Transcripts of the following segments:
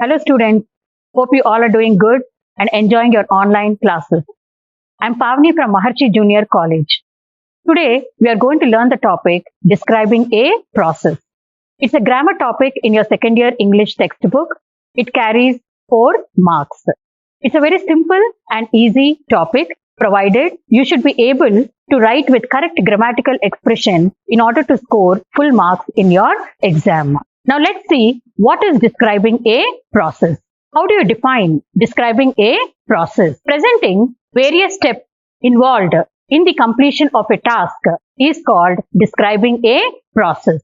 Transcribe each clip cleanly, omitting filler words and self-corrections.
Hello students, hope you all are doing good and enjoying your online classes. I'm Pavni from Maharshi Junior College. Today we are going to learn the topic describing a process. It's a grammar topic in your second year English textbook. It carries 4 marks. It's a very simple and easy topic provided you should be able to write with correct grammatical expression in order to score full marks in your exam. Now let's see what is describing a process. How do you define describing a process? Presenting various steps involved in the completion of a task is called describing a process.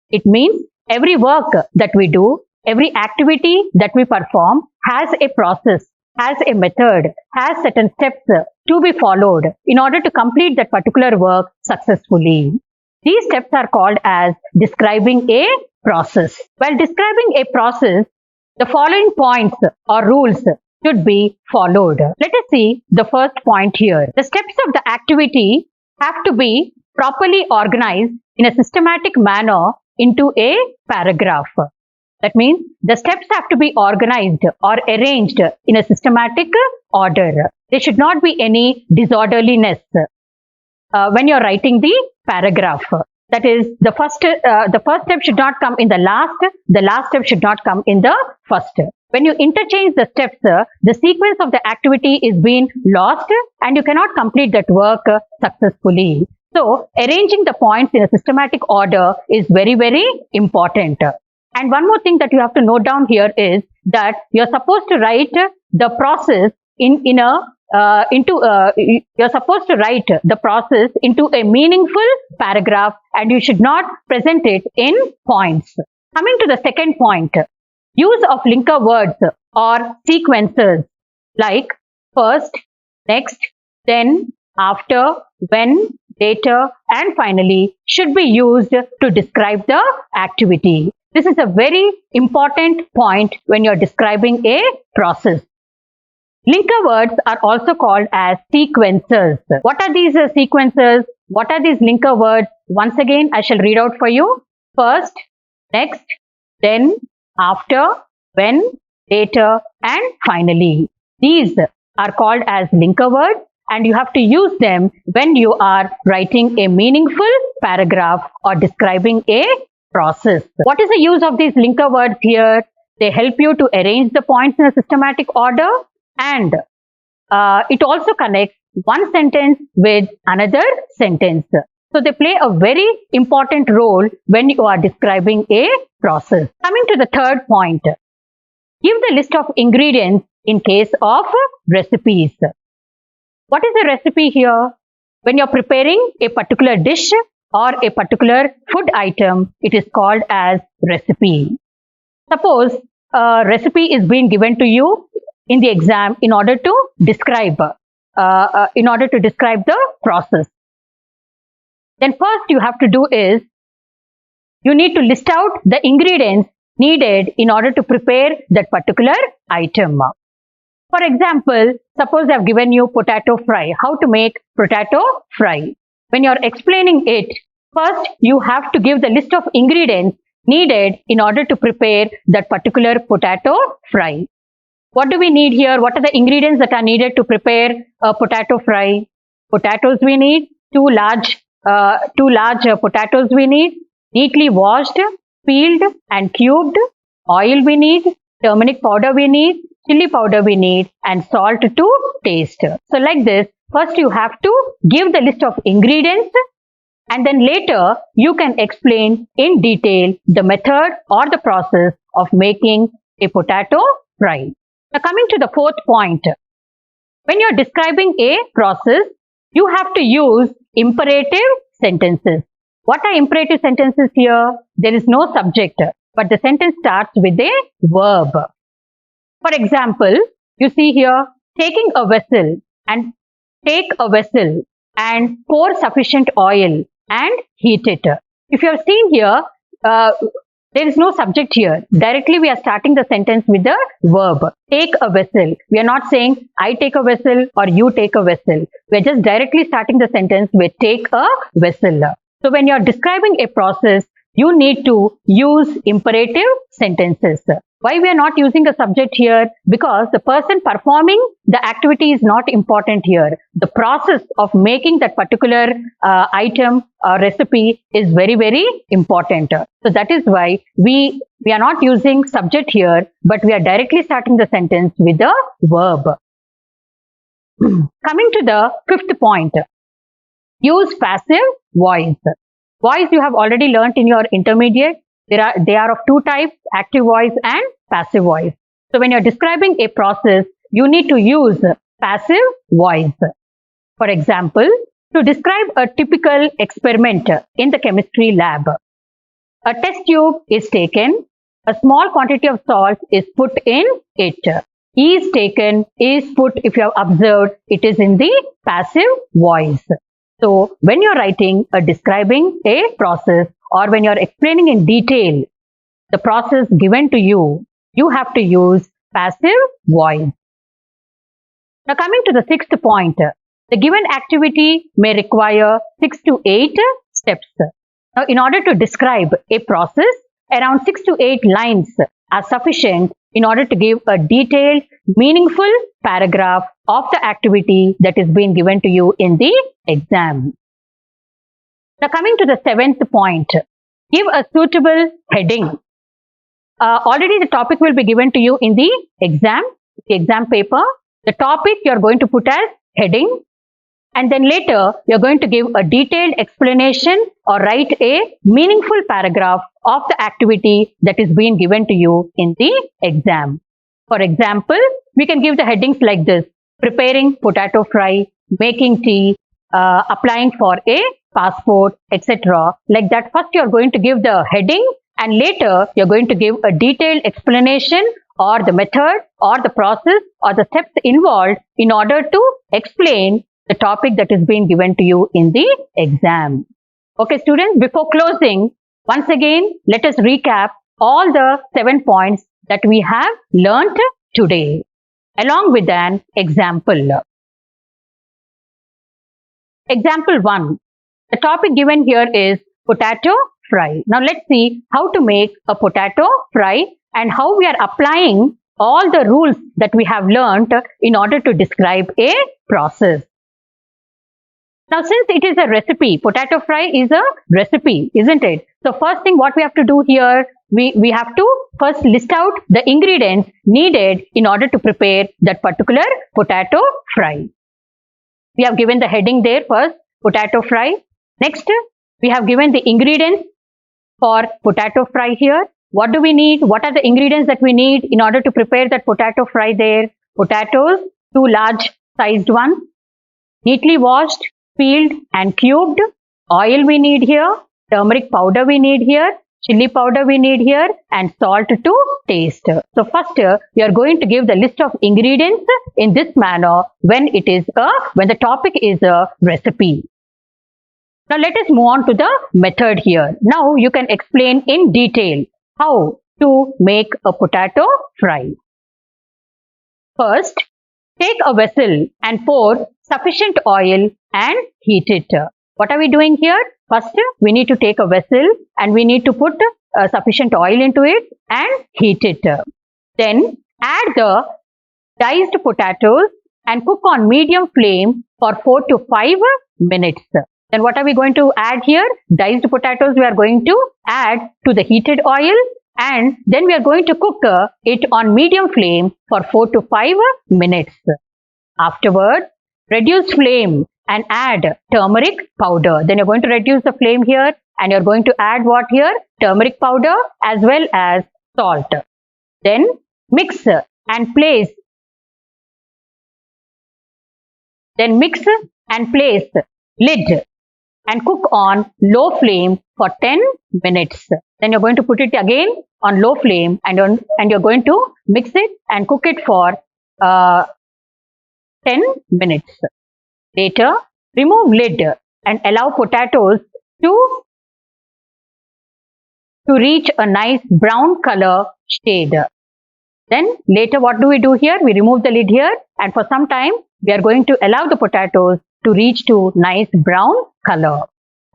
It means every work that we do, every activity that we perform has a process, has a method, has certain steps to be followed in order to complete that particular work successfully. These steps are called as describing a process. While describing a process, the following points or rules should be followed. Let us see the first point here. The steps of the activity have to be properly organized in a systematic manner into a paragraph. That means the steps have to be organized or arranged in a systematic order. There should not be any disorderliness when you are writing the paragraph. That is, the first step should not come in the last step should not come in the first. When you interchange the steps, the sequence of the activity is being lost and you cannot complete that work successfully. So, arranging the points in a systematic order is very, very important. And one more thing that you have to note down here is that you are supposed to write the process you're supposed to write the process into a meaningful paragraph and you should not present it in points. Coming to the second point, use of linker words or sequences like first, next, then, after, when, later, and finally should be used to describe the activity. This is a very important point when you're describing a process. Linker words are also called as sequences. What are these sequences? What are these linker words? Once again, I shall read out for you. First, next, then, after, when, later, and finally. These are called as linker words and you have to use them when you are writing a meaningful paragraph or describing a process. What is the use of these linker words here? They help you to arrange the points in a systematic order. And it also connects one sentence with another sentence. So they play a very important role when you are describing a process. Coming to the third point, give the list of ingredients in case of recipes. What is a recipe here? When you're preparing a particular dish or a particular food item, it is called as recipe. Suppose a recipe is being given to you in the exam in order to describe the process. Then first you have to do is you need to list out the ingredients needed in order to prepare that particular item. For example, suppose I have given you potato fry. How to make potato fry? When you are explaining it, first you have to give the list of ingredients needed in order to prepare that particular potato fry. What do we need here? What are the ingredients that are needed to prepare a potato fry? Potatoes we need, two large potatoes we need, neatly washed, peeled and cubed. Oil we need, turmeric powder we need, chili powder we need, and salt to taste. So like this, first you have to give the list of ingredients and then later you can explain in detail the method or the process of making a potato fry. Now coming to the fourth point, when you're describing a process, you have to use imperative sentences. What are imperative sentences here? There is no subject, but the sentence starts with a verb. For example, you see here, take a vessel and pour sufficient oil and heat it. If you have seen here, there is no subject here. Directly we are starting the sentence with the verb. Take a vessel. We are not saying I take a vessel or you take a vessel. We are just directly starting the sentence with take a vessel. So when you are describing a process, you need to use imperative sentences. Why we are not using a subject here? Because the person performing the activity is not important here. The process of making that particular item or recipe is very, very important. So that is why we are not using subject here, but we are directly starting the sentence with the verb. Coming to the fifth point, use passive voice. Voice you have already learnt in your intermediate. They are of two types, active voice and passive voice. So when you're describing a process, you need to use passive voice. For example, to describe a typical experiment in the chemistry lab, a test tube is taken, a small quantity of salt is put in it. Is taken, is put, if you have observed, it is in the passive voice. So when you're writing or describing a process, or when you're explaining in detail the process given to you, you have to use passive voice. Now coming to the sixth point, the given activity may require 6 to 8 steps. Now in order to describe a process, around 6 to 8 lines are sufficient in order to give a detailed, meaningful paragraph of the activity that is being given to you in the exam. Now coming to the seventh point, give a suitable heading. Already the topic will be given to you in the exam paper. The topic you are going to put as heading, and then later you are going to give a detailed explanation or write a meaningful paragraph of the activity that is being given to you in the exam. For example, we can give the headings like this: preparing potato fry, making tea, applying for a passport, etc. Like that, first you are going to give the heading, and later you are going to give a detailed explanation or the method or the process or the steps involved in order to explain the topic that is being given to you in the exam. Okay students, before closing, once again let us recap all the 7 points that we have learnt today along with an example. Example 1. The topic given here is potato fry. Now let's see how to make a potato fry and how we are applying all the rules that we have learnt in order to describe a process. Now since it is a recipe, potato fry is a recipe, isn't it? So first thing what we have to do here, we have to first list out the ingredients needed in order to prepare that particular potato fry. We have given the heading there first, potato fry. Next, we have given the ingredients for potato fry here. What do we need? What are the ingredients that we need in order to prepare that potato fry there? Potatoes, 2 large sized ones, neatly washed, peeled and cubed. Oil we need here, turmeric powder we need here, chili powder we need here, and salt to taste. So first we are going to give the list of ingredients in this manner when the topic is a recipe. Now let us move on to the method here. Now you can explain in detail how to make a potato fry. First, take a vessel and pour sufficient oil and heat it. What are we doing here? First, we need to take a vessel and we need to put sufficient oil into it and heat it. Then add the diced potatoes and cook on medium flame for 4 to 5 minutes. Then what are we going to add here? Diced potatoes we are going to add to the heated oil, and then we are going to cook it on medium flame for 4 to 5 minutes. Afterwards, reduce flame and add turmeric powder. Then you're going to reduce the flame here and you're going to add what here? Turmeric powder as well as salt. Then mix and place. Then mix and place lid and cook on low flame for 10 minutes. Then you're going to put it again on low flame and you're going to mix it and cook it for 10 minutes. Later, remove lid and allow potatoes to reach a nice brown color shade. Then later what do we do here? We remove the lid here and for some time we are going to allow the potatoes to reach to nice brown color.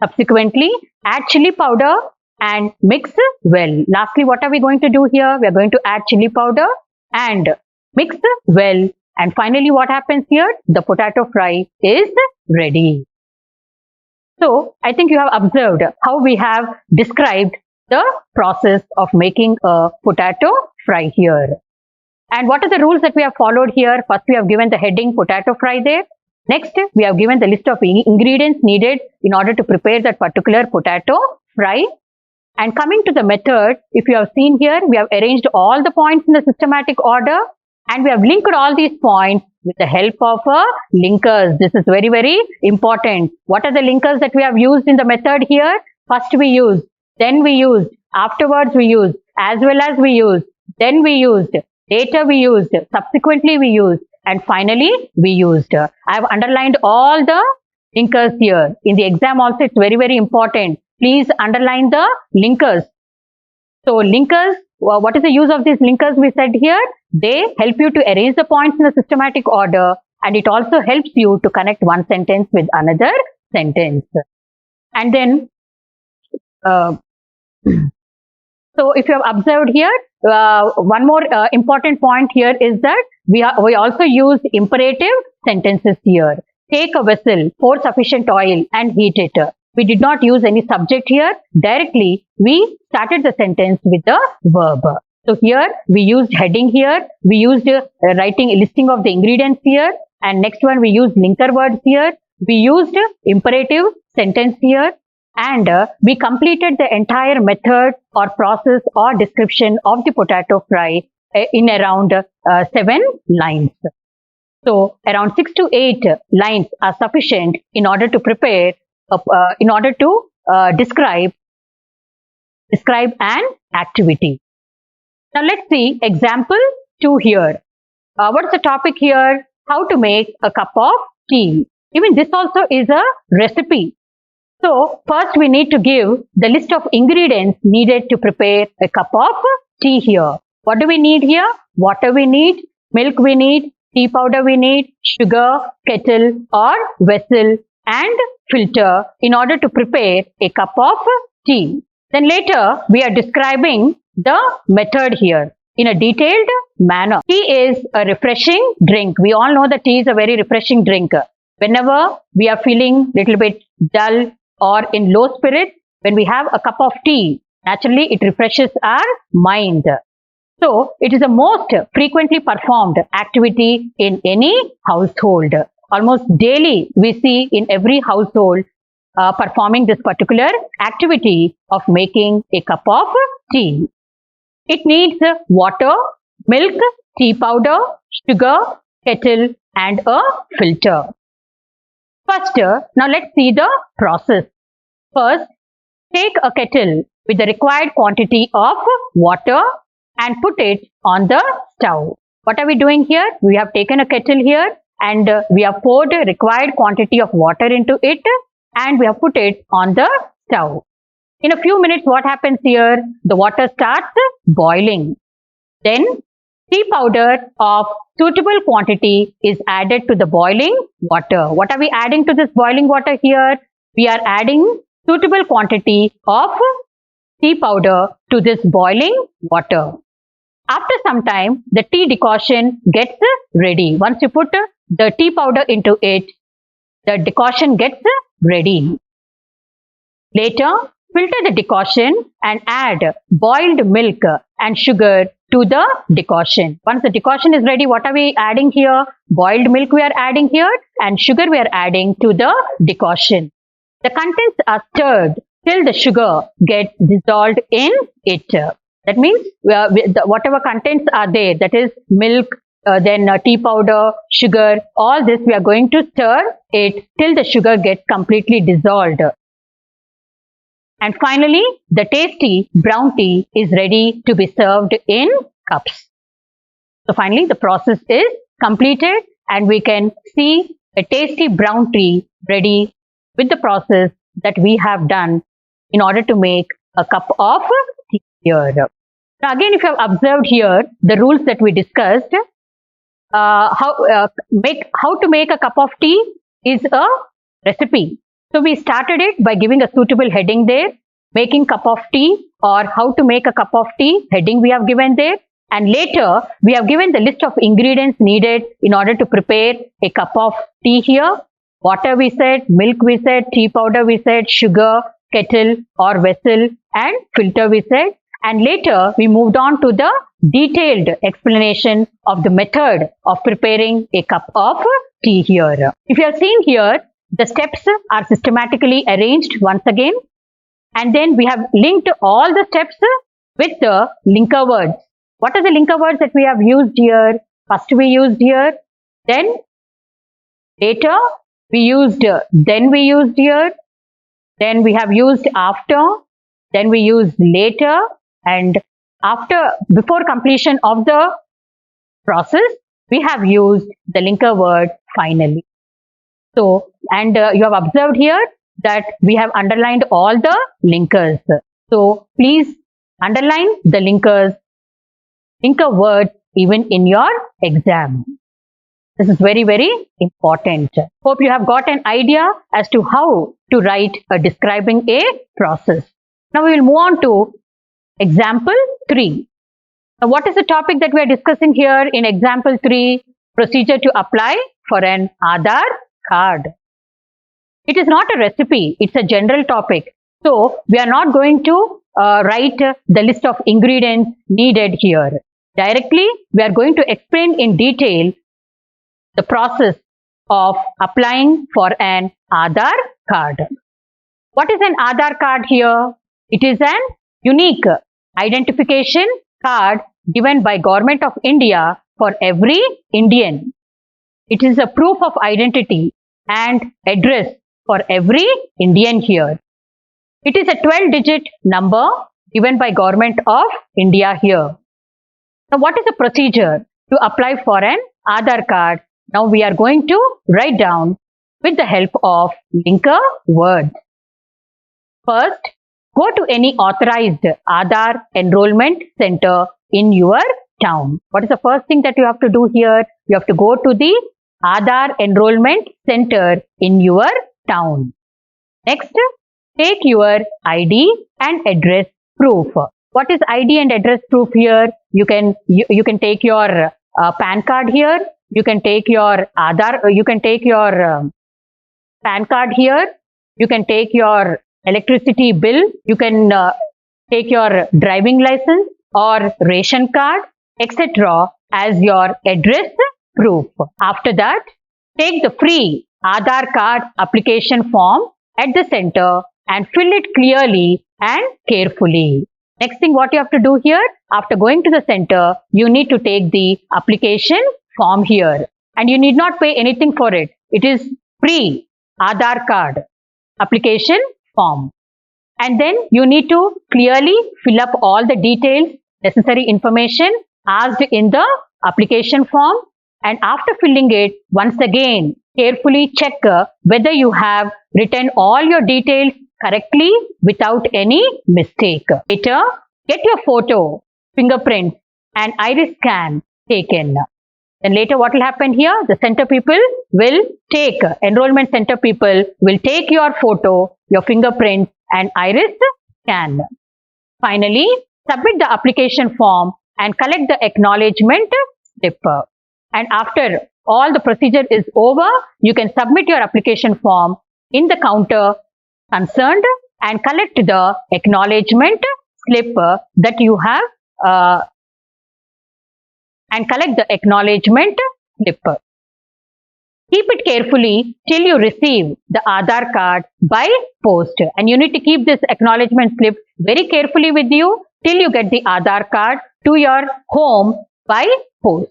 Subsequently, add chili powder and mix well. Lastly, what are we going to do here? We are going to add chili powder and mix well. And finally, what happens here? The potato fry is ready. So, I think you have observed how we have described the process of making a potato fry here. And what are the rules that we have followed here? First, we have given the heading potato fry there. Next, we have given the list of ingredients needed in order to prepare that particular potato fry. And coming to the method, if you have seen here, we have arranged all the points in the systematic order and we have linked all these points with the help of linkers. This is very, very important. What are the linkers that we have used in the method here? First we used, then we used, afterwards we used, as well as we used, then we used, later we used, subsequently we used, and finally we used. I have underlined all the linkers here. In the exam also, it's very, very important. Please underline the linkers. So linkers, what is the use of these linkers we said here? They help you to arrange the points in the systematic order and it also helps you to connect one sentence with another sentence. And then, so if you have observed here, one more important point here is that we also use imperative sentences here. Take a vessel, pour sufficient oil and heat it. We did not use any subject here. Directly, we started the sentence with the verb. So here, we used heading here. We used writing a listing of the ingredients here. And next one, we used linker words here. We used imperative sentence here. And we completed the entire method or process or description of the potato fry in around 7 lines. So around 6 to 8 lines are sufficient in order to prepare, describe an activity. Now let's see example 2 here. What's the topic here? How to make a cup of tea. Even this also is a recipe. So first we need to give the list of ingredients needed to prepare a cup of tea here. What do we need here? Water we need, milk we need, tea powder we need, sugar, kettle or vessel and filter in order to prepare a cup of tea. Then later we are describing the method here in a detailed manner. Tea is a refreshing drink. We all know that tea is a very refreshing drink. Whenever we are feeling little bit dull or in low spirits, when we have a cup of tea, naturally it refreshes our mind. So it is the most frequently performed activity in any household. Almost daily we see in every household performing this particular activity of making a cup of tea. It needs water, milk, tea powder, sugar, kettle and a filter. First, now let's see the process. First, take a kettle with the required quantity of water and put it on the stove. What are we doing here? We have taken a kettle here and we have poured a required quantity of water into it and we have put it on the stove. In a few minutes, what happens here? The water starts boiling. Then, tea powder of suitable quantity is added to the boiling water. What are we adding to this boiling water here? We are adding suitable quantity of tea powder to this boiling water. After some time, the tea decoction gets ready. Once you put the tea powder into it, the decoction gets ready. Later, filter the decoction and add boiled milk and sugar to the decoction. Once the decoction is ready, what are we adding here? Boiled milk we are adding here and sugar we are adding to the decoction. The contents are stirred till the sugar gets dissolved in it. That means whatever contents are there, that is milk, then tea powder, sugar, all this we are going to stir it till the sugar gets completely dissolved. And finally, the tasty brown tea is ready to be served in cups. So finally, the process is completed and we can see a tasty brown tea ready with the process that we have done in order to make a cup of tea here. Now again, if you have observed here, the rules that we discussed, how to make a cup of tea is a recipe. So we started it by giving a suitable heading there. making cup of tea or how to make a cup of tea, heading we have given there. And later, we have given the list of ingredients needed in order to prepare a cup of tea here. Water we said, milk we said, tea powder we said, sugar, kettle or vessel, and filter we said. And later, we moved on to the detailed explanation of the method of preparing a cup of tea here. If you have seen here, the steps are systematically arranged once again. And then we have linked all the steps with the linker words. What are the linker words that we have used here? First we used here, then later we used, then we used here, then we have used after, then we used later, and before completion of the process, we have used the linker word finally. So, and you have observed here that we have underlined all the linkers. So, please underline the linker words even in your exam. This is very, very important. Hope you have got an idea as to how to write describing a process. Now we will move on to example 3. Now what is the topic that we are discussing here in example 3? Procedure to apply for an Aadhaar card. It is not a recipe, it's a general topic. So we are not going to write the list of ingredients needed here. Directly, we are going to explain in detail the process of applying for an Aadhaar card. What is an Aadhaar card here? It is an unique identification card given by Government of India for every Indian. It is a proof of identity and address for every Indian here. It is a 12-digit number given by Government of India here. Now, what is the procedure to apply for an Aadhaar card? Now, we are going to write down with the help of linker words. First, go to any authorized Aadhaar enrollment center in your town. What is the first thing that you have to do here? You have to go to the Aadhaar enrollment center in your town. Next, take your ID and address proof. What is ID and address proof here? You can take your PAN card here. You can take your Aadhaar. You can take your PAN card here. You can take your electricity bill. You can take your driving license or ration card, etc. as your address proof. After that, take the free Aadhaar card application form at the center and fill it clearly and carefully. Next thing what you have to do here, after going to the center, you need to take the application form here and you need not pay anything for it. It is free Aadhaar card application form. And then you need to clearly fill up all the details, necessary information asked in the application form. And after filling it, once again, carefully check whether you have written all your details correctly without any mistake. Later, get your photo, fingerprint and iris scan taken. Then later what will happen here? The center people will take, enrollment center people will take your photo, your fingerprint and iris scan. Finally, submit the application form and collect the acknowledgement slip. And after all the procedure is over, you can submit your application form in the counter concerned and collect the acknowledgement slip that you have Keep it carefully till you receive the Aadhaar card by post. And you need to keep this acknowledgement slip very carefully with you till you get the Aadhaar card to your home by post.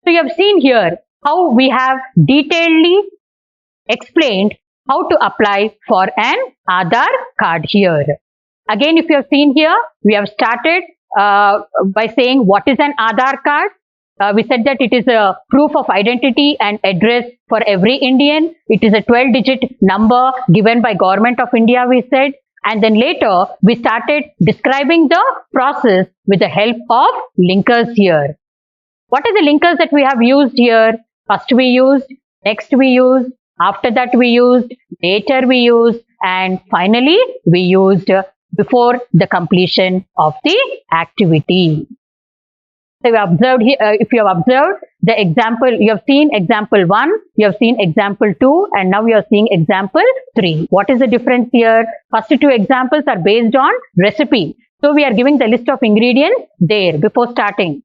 So you have seen here how we have detailedly explained how to apply for an Aadhaar card here. Again, if you have seen here, we have started by saying what is an Aadhaar card. We said that it is a proof of identity and address for every Indian. It is a 12-digit number given by Government of India, we said. And then later, we started describing the process with the help of linkers here. What are the linkers that we have used here? First we used, next we used, after that we used, later we used, and finally we used before the completion of the activity. So you observed here, if you have observed the example, you have seen example 1, you have seen example 2, and now you are seeing example 3. What is the difference here? First 2 examples are based on recipe. So we are giving the list of ingredients there before starting.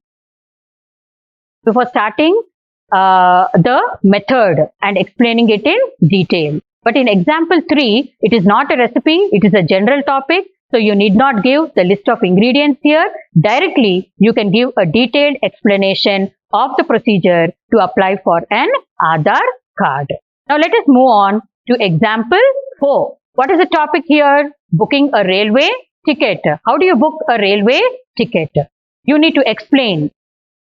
Before starting the method and explaining it in detail. But in example 3, it is not a recipe, it is a general topic. So you need not give the list of ingredients here. Directly, you can give a detailed explanation of the procedure to apply for an Aadhaar card. Now let us move on to example 4. What is the topic here? Booking a railway ticket. How do you book a railway ticket? You need to explain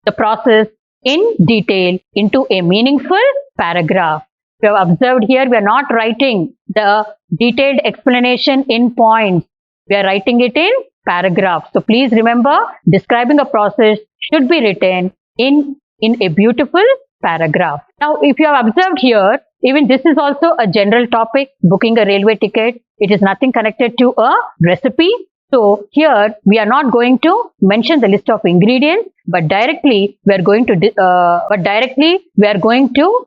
the process in detail into a meaningful paragraph. You have observed here, we are not writing the detailed explanation in points. We are writing it in paragraphs. So please remember, describing a process should be written in a beautiful paragraph. Now, if you have observed here, even this is also a general topic, booking a railway ticket. It is nothing connected to a recipe. So here we are not going to mention the list of ingredients, but directly we are going to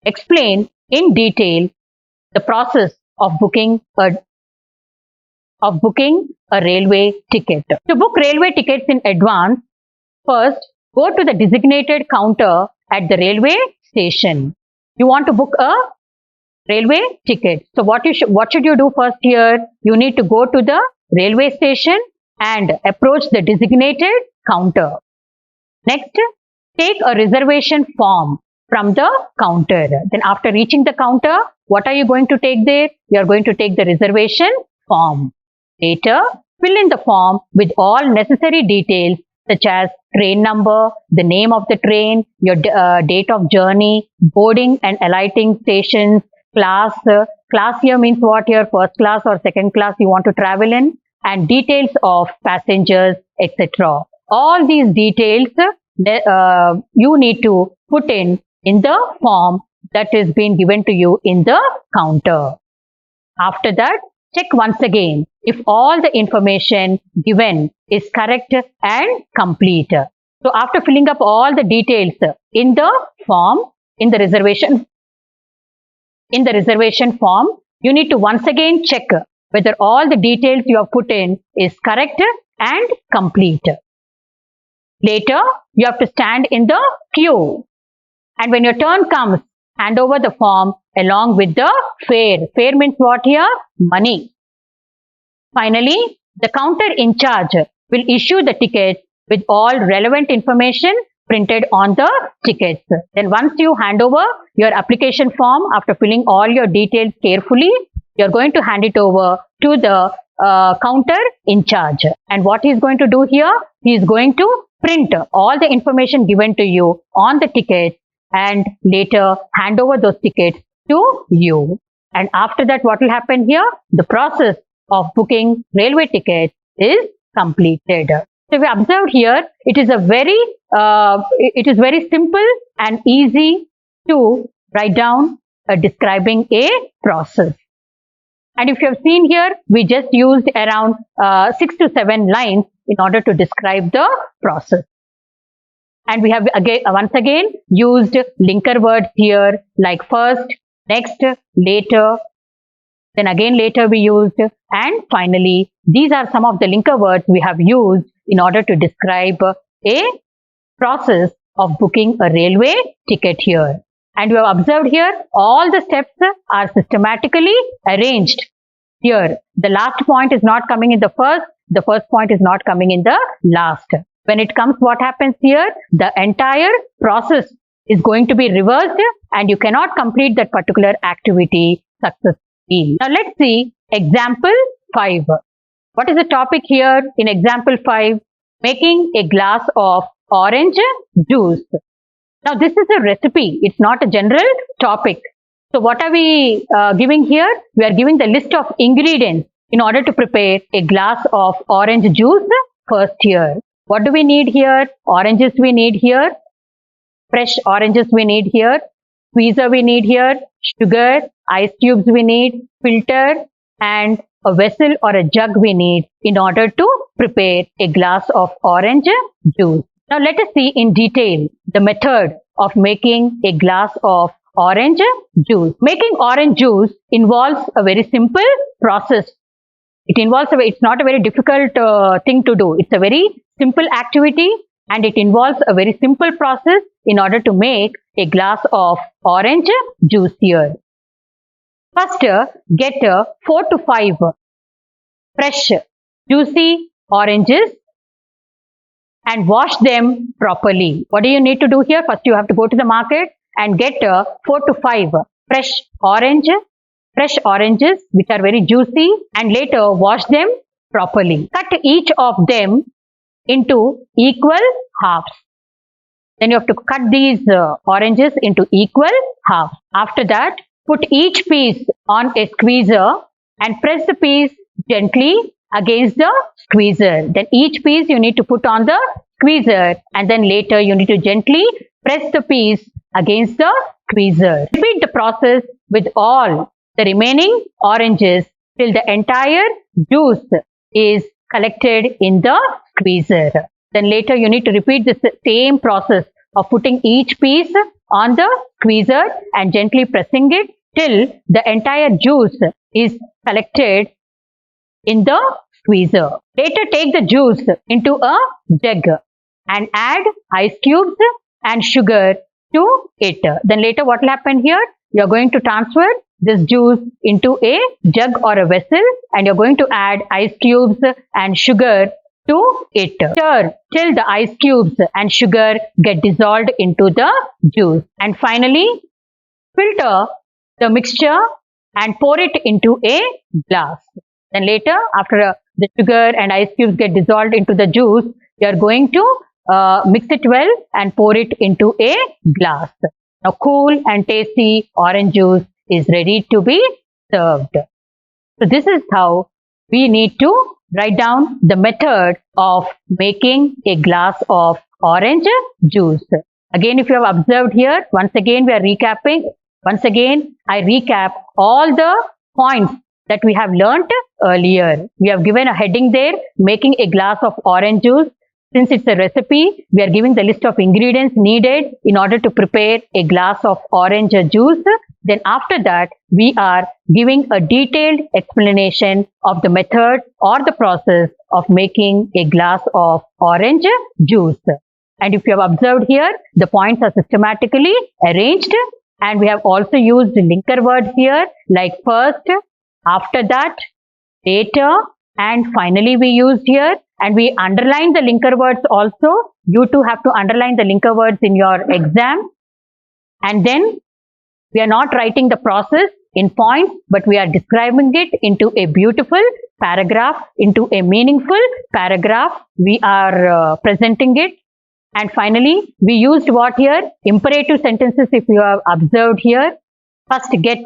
explain in detail the process of booking a railway ticket. To book railway tickets in advance, first go to the designated counter at the railway station. You want to book a railway ticket. So what should you do first here? You need to go to the railway station and approach the designated counter. Next, take a reservation form from the counter. Then after reaching the counter, what are you going to take there? You are going to take the reservation form. Later, fill in the form with all necessary details such as train number, the name of the train, your date of journey, boarding and alighting stations, class. Class here means what here? First class or second class you want to travel in, and details of passengers, etc. All these details you need to put in the form that is being given to you in the counter. After that, check once again if all the information given is correct and complete. So after filling up all the details in the form, in the reservation form, you need to once again check whether all the details you have put in is correct and complete. Later, you have to stand in the queue. And when your turn comes, hand over the form along with the fare. Fare means what here? Money. Finally, the counter in charge will issue the ticket with all relevant information printed on the tickets. Then once you hand over your application form after filling all your details carefully, you are going to hand it over to the counter in charge. And what he is going to do here? He is going to print all the information given to you on the ticket and later hand over those tickets to you. And after that, what will happen here? The process of booking railway tickets is completed. So we observed here, it is very simple and easy to write down describing a process. And if you have seen here, we just used around 6 to 7 lines in order to describe the process. And we have once again used linker words here like first, next, later, then again later we used, and finally these are some of the linker words we have used in order to describe a process of booking a railway ticket here. And you have observed here all the steps are systematically arranged. Here the last point is not coming in the first point is not coming in the last. When it comes, what happens here? The entire process is going to be reversed and you cannot complete that particular activity successfully. Now let's see example 5. What is the topic here in example 5? Making a glass of orange juice. Now this is a recipe. It's not a general topic. So what are we giving here? We are giving the list of ingredients in order to prepare a glass of orange juice first here. What do we need here? Oranges we need here. Fresh oranges we need here. Squeezer we need here. Sugar, ice cubes we need. Filter, and a vessel or a jug we need in order to prepare a glass of orange juice. Now let us see in detail the method of making a glass of orange juice. Making orange juice involves a very simple process. It's not a very difficult thing to do. It's a very simple activity and it involves a very simple process in order to make a glass of orange juice here. First, get 4 to 5 fresh, juicy oranges and wash them properly. What do you need to do here? First, you have to go to the market and get 4 to 5 fresh oranges which are very juicy, and later wash them properly. Cut each of them into equal halves. Then you have to cut these oranges into equal halves. After that, put each piece on a squeezer and press the piece gently against the squeezer. Then each piece you need to put on the squeezer and then later you need to gently press the piece against the squeezer. Repeat the process with all the remaining oranges till the entire juice is collected in the squeezer. Then later you need to repeat the same process of putting each piece on the squeezer and gently pressing it till the entire juice is collected in the squeezer. Later take the juice into a jug and add ice cubes and sugar to it. Then later what will happen here? You are going to transfer this juice into a jug or a vessel and you're going to add ice cubes and sugar to it. Stir till the ice cubes and sugar get dissolved into the juice. And finally, filter the mixture and pour it into a glass. Then later, after the sugar and ice cubes get dissolved into the juice, you are going to mix it well and pour it into a glass. Now, cool and tasty orange juice is ready to be served. So, this is how we need to write down the method of making a glass of orange juice. Again, if you have observed here, once again we are recapping. Once again, I recap all the points that we have learnt earlier. We have given a heading there, making a glass of orange juice. Since it's a recipe, we are giving the list of ingredients needed in order to prepare a glass of orange juice. Then after that, we are giving a detailed explanation of the method or the process of making a glass of orange juice. And if you have observed here, the points are systematically arranged and we have also used linker words here like first, after that, later, and finally we used here. And we underline the linker words also. You too have to underline the linker words in your exam. And then we are not writing the process in points, but we are describing it into a beautiful paragraph, into a meaningful paragraph. We are presenting it. And finally, we used what here? Imperative sentences, if you have observed here. First, get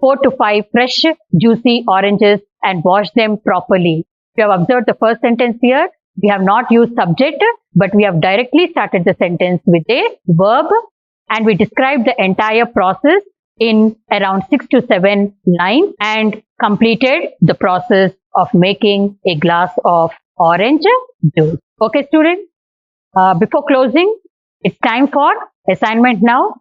4 to 5 fresh, juicy oranges and wash them properly. If you have observed the first sentence here, we have not used subject, but we have directly started the sentence with a verb and we described the entire process in around 6 to 7 lines and completed the process of making a glass of orange juice. Okay, students, before closing, it's time for assignment now.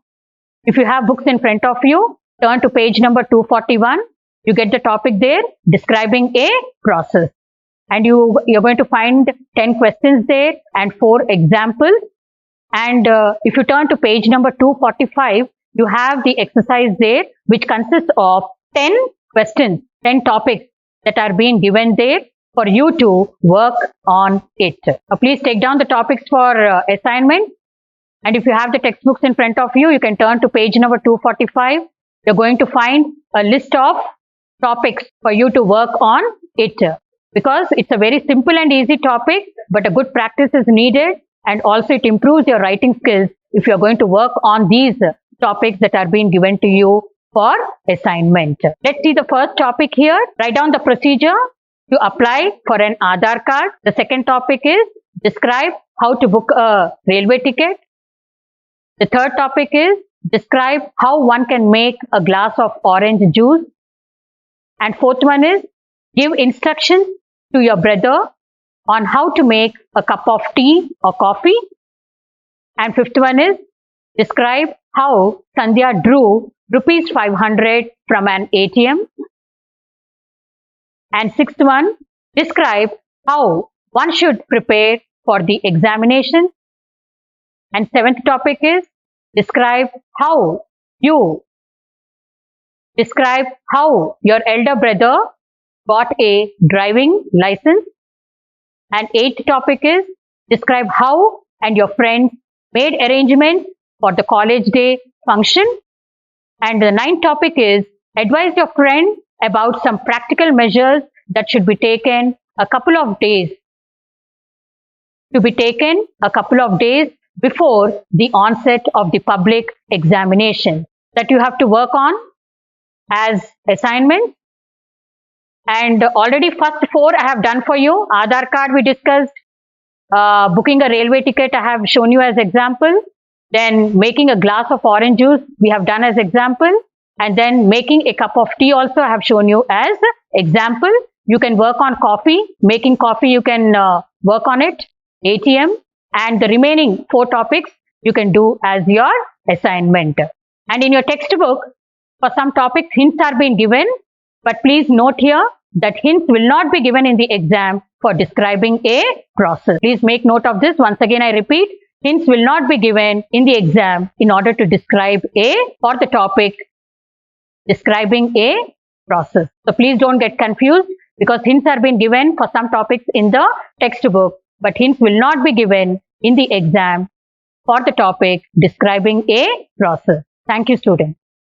If you have books in front of you, turn to page number 241. You get the topic there, describing a process. And you're going to find 10 questions there and 4 examples. And if you turn to page number 245, you have the exercise there, which consists of 10 questions, 10 topics that are being given there for you to work on it. Please take down the topics for assignment. And if you have the textbooks in front of you, you can turn to page number 245. You're going to find a list of topics for you to work on it. Because it's a very simple and easy topic, but a good practice is needed and also it improves your writing skills if you're going to work on these topics that are being given to you for assignment. Let's see the first topic here. Write down the procedure to apply for an Aadhaar card. The second topic is describe how to book a railway ticket. The third topic is describe how one can make a glass of orange juice. And fourth one is give instructions to your brother on how to make a cup of tea or coffee. And fifth one is describe how Sandhya drew rupees 500 from an ATM. And sixth one, describe how one should prepare for the examination. And seventh topic is describe how your elder brother got a driving license. And eighth topic is describe how and your friends made arrangements for the college day function. And the ninth topic is advise your friend about some practical measures that should be taken a couple of days before the onset of the public examination that you have to work on as assignment. And already first four I have done for you. Aadhaar card we discussed, booking a railway ticket I have shown you as example, then making a glass of orange juice we have done as example, and then making a cup of tea also I have shown you as example. You can work on coffee, making coffee you can work on it, ATM, and the remaining four topics you can do as your assignment. And in your textbook, for some topics hints are being given, but please note here that hints will not be given in the exam for describing a process. Please make note of this. Once again I repeat, hints will not be given in the exam in order to describe for the topic describing a process. So please don't get confused, because hints are being given for some topics in the textbook, but hints will not be given in the exam for the topic describing a process. Thank you, students.